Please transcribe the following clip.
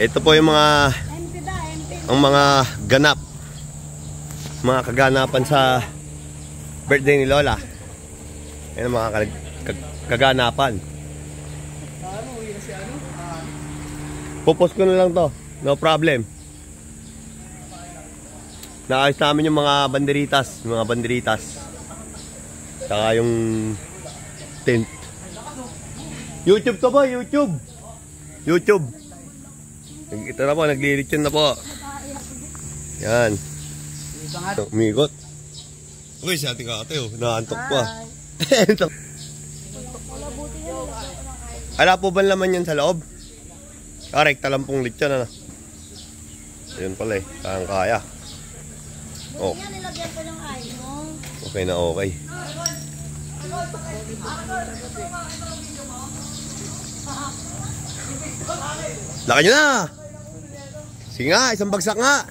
Ito po yung mga ganap. Mga kaganapan sa birthday ni Lola. Yan ang mga kaganapan. Pupos ko na lang to. No problem. Naayos namin yung mga banderitas. Saka yung tent. YouTube to po, YouTube. Ito na po, naglilitsyon na po. Yan. Umigot. Uy, si ating ate oh, naantok pa. Ala po ba naman yan sa loob? Correct, talampong litsyon na. Ayun pala eh, kaya. Oh. Okay na okay. Laki nyo na! Sige nga, isang bagsak nga!